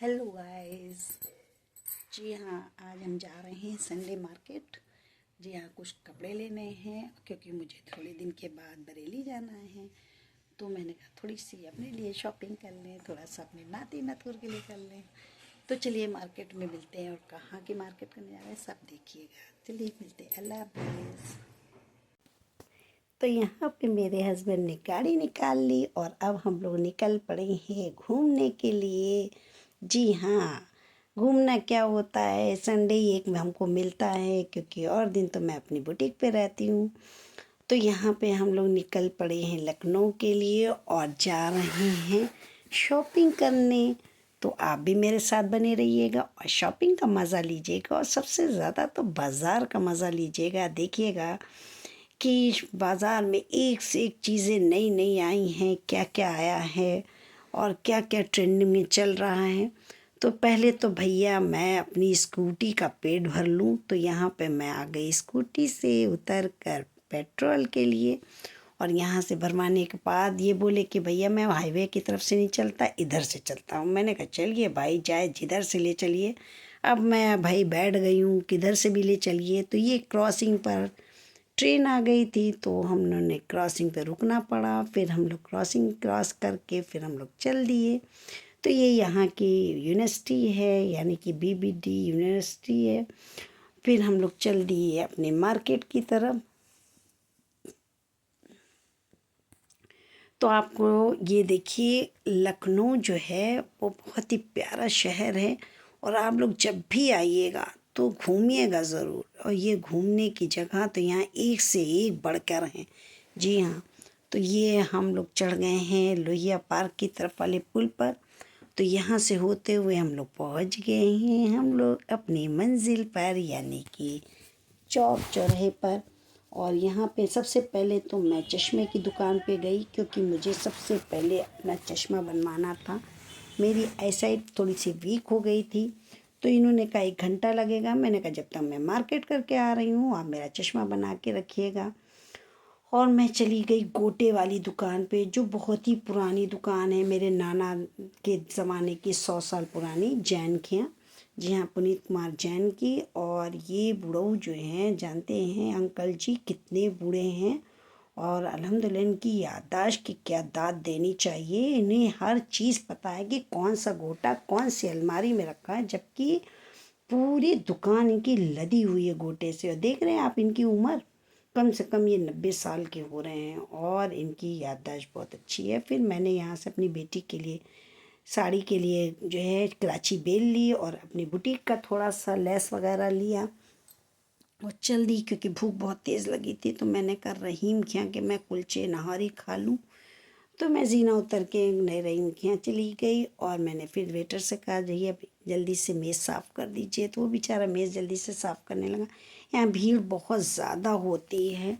Hello guys. जी हाँ, आज हम जा रहे हैं संडे मार्केट। जी हाँ, कुछ कपड़े लेने हैं क्योंकि मुझे थोड़े दिन के बाद बरेली जाना है। तो मैंने कहा थोड़ी सी अपने लिए शॉपिंग कर लें, थोड़ा सा अपने नाती नातुर के लिए कर लें। तो चलिए मार्केट में मिलते हैं, और कहाँ की मार्केट करने जा रहे हैं सब देखिएगा। चलिए मिलते हैं, अल्लाह हाफिज़। तो यहाँ पे मेरे हस्बैंड ने गाड़ी निकाल ली और अब हम लोग निकल पड़े हैं घूमने के लिए। जी हाँ, घूमना क्या होता है, संडे ही एक हमको मिलता है क्योंकि और दिन तो मैं अपनी बुटीक पे रहती हूँ। तो यहाँ पे हम लोग निकल पड़े हैं लखनऊ के लिए और जा रहे हैं शॉपिंग करने। तो आप भी मेरे साथ बने रहिएगा और शॉपिंग का मज़ा लीजिएगा, और सबसे ज़्यादा तो बाज़ार का मज़ा लीजिएगा। देखिएगा कि बाज़ार में एक से एक चीज़ें नई नई आई हैं, क्या क्या आया है और क्या क्या ट्रेंडिंग में चल रहा है। तो पहले तो भैया मैं अपनी स्कूटी का पेट भर लूँ, तो यहाँ पे मैं आ गई स्कूटी से उतर कर पेट्रोल के लिए। और यहाँ से भरवाने के बाद ये बोले कि भैया मैं हाईवे की तरफ से नहीं चलता, इधर से चलता हूँ। मैंने कहा चलिए भाई, जाए जिधर से ले चलिए। अब मैं भाई बैठ गई हूँ, किधर से भी ले चलिए। तो ये क्रॉसिंग पर ट्रेन आ गई थी, तो हम लोगों ने क्रॉसिंग पे रुकना पड़ा। फिर हम लोग क्रॉसिंग क्रॉस करके फिर हम लोग चल दिए। तो ये यहाँ की यूनिवर्सिटी है, यानी कि बीबीडी यूनिवर्सिटी है। फिर हम लोग चल दिए अपने मार्केट की तरफ। तो आपको ये देखिए, लखनऊ जो है वो बहुत ही प्यारा शहर है, और आप लोग जब भी आइएगा तो घूमिएगा ज़रूर। और ये घूमने की जगह तो यहाँ एक से एक बढ़कर हैं। जी हाँ, तो ये हम लोग चढ़ गए हैं लोहिया पार्क की तरफ वाले पुल पर। तो यहाँ से होते हुए हम लोग पहुँच गए हैं हम लोग अपनी मंजिल पर, यानी कि चौक चौराहे पर। और यहाँ पे सबसे पहले तो मैं चश्मे की दुकान पे गई, क्योंकि मुझे सबसे पहले अपना चश्मा बनवाना था। मेरी आईसाइट थोड़ी सी वीक हो गई थी। तो इन्होंने कहा 1 घंटा लगेगा। मैंने कहा जब तक मैं मार्केट करके आ रही हूँ आप मेरा चश्मा बना के रखिएगा। और मैं चली गई गोटे वाली दुकान पे, जो बहुत ही पुरानी दुकान है, मेरे नाना के ज़माने की, 100 साल पुरानी, जैन की हैं। जी हाँ, पुनीत कुमार जैन की। और ये बुढ़ऊ जो हैं, जानते हैं अंकल जी कितने बूढ़े हैं, और अल्हम्दुलिल्लाह इनकी याददाश्त की क्या दाद देनी चाहिए। इन्हें हर चीज़ पता है कि कौन सा गोटा कौन सी अलमारी में रखा है, जबकि पूरी दुकान इनकी लदी हुई है गोटे से। और देख रहे हैं आप इनकी उम्र, कम से कम ये 90 साल के हो रहे हैं, और इनकी याददाश्त बहुत अच्छी है। फिर मैंने यहाँ से अपनी बेटी के लिए साड़ी के लिए जो है कराची बेल ली, और अपनी बुटीक का थोड़ा सा लेस वगैरह लिया और चल दी, क्योंकि भूख बहुत तेज़ लगी थी। तो मैंने कहा रहीम के यहाँ कि मैं कुलचे नहारी खा लूँ। तो मैं जीना उतर के नए रहीम के यहाँ चली गई, और मैंने फिर वेटर से कहा भैया जल्दी से मेज़ साफ़ कर दीजिए। तो वो बेचारा मेज़ जल्दी से साफ़ करने लगा। यहाँ भीड़ बहुत ज़्यादा होती है,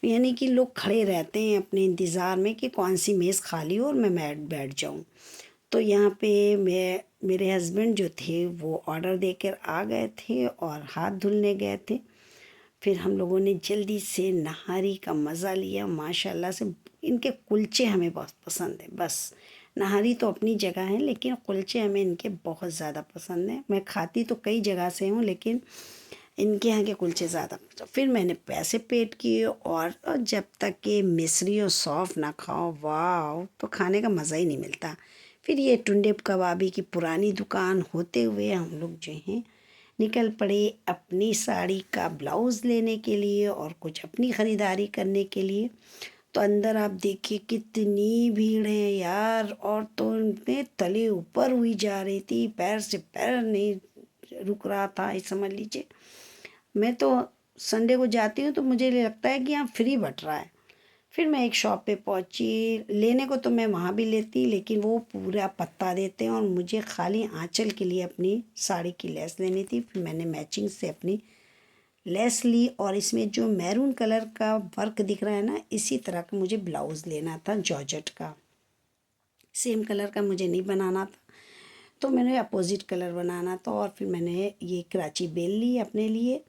यानी कि लोग खड़े रहते हैं अपने इंतज़ार में कि कौन सी मेज़ खाली हो और मैं बैठ जाऊँ। तो यहाँ पे मैं, मेरे हस्बैंड जो थे वो ऑर्डर देकर आ गए थे और हाथ धुलने गए थे। फिर हम लोगों ने जल्दी से नहारी का मज़ा लिया। माशाल्लाह से इनके कुलचे हमें बहुत पसंद है। बस नहारी तो अपनी जगह है, लेकिन कुलचे हमें इनके बहुत ज़्यादा पसंद हैं। मैं खाती तो कई जगह से हूँ, लेकिन इनके यहाँ के कुलचे ज़्यादा। तो फिर मैंने पैसे पेड किए, और जब तक कि मिस्री और सौंफ ना खाओ, वाह, तो खाने का मज़ा ही नहीं मिलता। फिर ये टुंडे कबाबी की पुरानी दुकान होते हुए हम लोग जो हैं निकल पड़े अपनी साड़ी का ब्लाउज़ लेने के लिए और कुछ अपनी ख़रीदारी करने के लिए। तो अंदर आप देखिए कितनी भीड़ है यार, और तो इतने तले ऊपर हुई जा रही थी, पैर से पैर नहीं रुक रहा था, ये समझ लीजिए। मैं तो संडे को जाती हूँ तो मुझे लगता है कि यहाँ फ्री बट रहा है। फिर मैं एक शॉप पे पहुँची, लेने को तो मैं वहाँ भी लेती, लेकिन वो पूरा पत्ता देते हैं, और मुझे खाली आंचल के लिए अपनी साड़ी की लेस लेनी थी। फिर मैंने मैचिंग से अपनी लेस ली, और इसमें जो मैरून कलर का वर्क दिख रहा है ना, इसी तरह का मुझे ब्लाउज़ लेना था जॉर्जेट का। सेम कलर का मुझे नहीं बनाना था, तो मैंने अपोजिट कलर बनाना था। और फिर मैंने ये कराची बेल ली अपने लिए,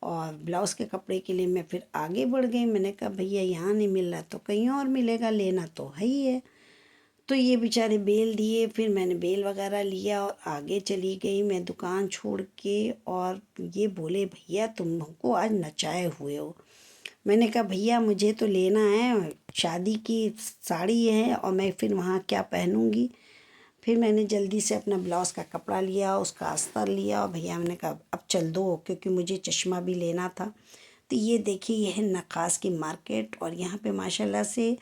और ब्लाउज़ के कपड़े के लिए मैं फिर आगे बढ़ गई। मैंने कहा भैया यहाँ नहीं मिल रहा तो कहीं और मिलेगा, लेना तो है ही है। तो ये बेचारे बेल दिए, फिर मैंने बेल वगैरह लिया और आगे चली गई मैं दुकान छोड़ के। और ये बोले भैया तुम हमको आज नचाए हुए हो। मैंने कहा भैया मुझे तो लेना है, शादी की साड़ी है और मैं फिर वहाँ क्या पहनूँगी। फिर मैंने जल्दी से अपना ब्लाउज़ का कपड़ा लिया, उसका अस्तर लिया और भैया मैंने कहा अब चल दो, क्योंकि मुझे चश्मा भी लेना था। तो ये देखिए ये है नक्खास की मार्केट, और यहाँ पे माशाल्लाह से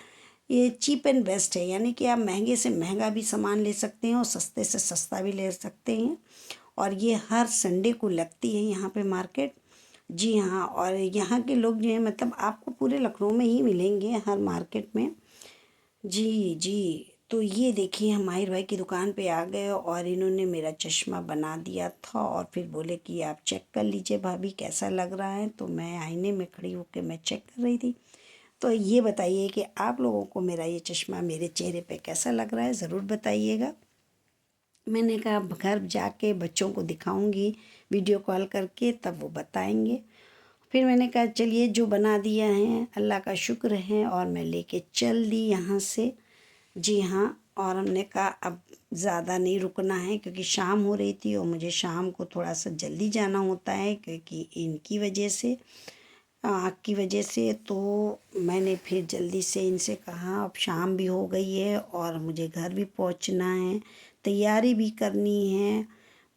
ये चीप एंड बेस्ट है, यानी कि आप महंगे से महंगा भी सामान ले सकते हैं और सस्ते से सस्ता भी ले सकते हैं। और ये हर संडे को लगती है यहाँ पे मार्केट। जी हाँ, और यहाँ के लोग जो हैं मतलब आपको पूरे लखनऊ में ही मिलेंगे हर मार्केट में। जी जी। तो ये देखिए हम माहिर भाई की दुकान पे आ गए और इन्होंने मेरा चश्मा बना दिया था और फिर बोले कि आप चेक कर लीजिए भाभी कैसा लग रहा है। तो मैं आईने में खड़ी होकर मैं चेक कर रही थी। तो ये बताइए कि आप लोगों को मेरा ये चश्मा मेरे चेहरे पे कैसा लग रहा है, ज़रूर बताइएगा। मैंने कहा अब घर जाके बच्चों को दिखाऊंगी वीडियो कॉल करके, तब वो बताएंगे। फिर मैंने कहा चलिए जो बना दिया है अल्लाह का शुक्र है, और मैं लेके चल दी यहाँ से। जी हाँ, और हमने कहा अब ज़्यादा नहीं रुकना है, क्योंकि शाम हो रही थी और मुझे शाम को थोड़ा सा जल्दी जाना होता है, क्योंकि इनकी वजह से आग की वजह से। तो मैंने फिर जल्दी से इनसे कहा अब शाम भी हो गई है और मुझे घर भी पहुंचना है, तैयारी भी करनी है।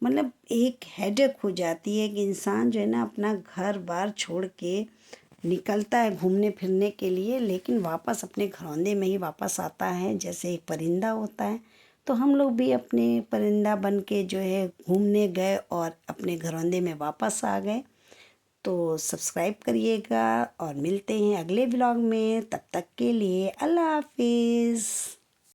मतलब एक हेडेक हो जाती है कि इंसान जो है ना अपना घर बार छोड़ के निकलता है घूमने फिरने के लिए, लेकिन वापस अपने घरौंदे में ही वापस आता है, जैसे एक परिंदा होता है। तो हम लोग भी अपने परिंदा बन के जो है घूमने गए और अपने घरौंदे में वापस आ गए। तो सब्सक्राइब करिएगा और मिलते हैं अगले ब्लॉग में, तब तक के लिए अल्लाह हाफिज़।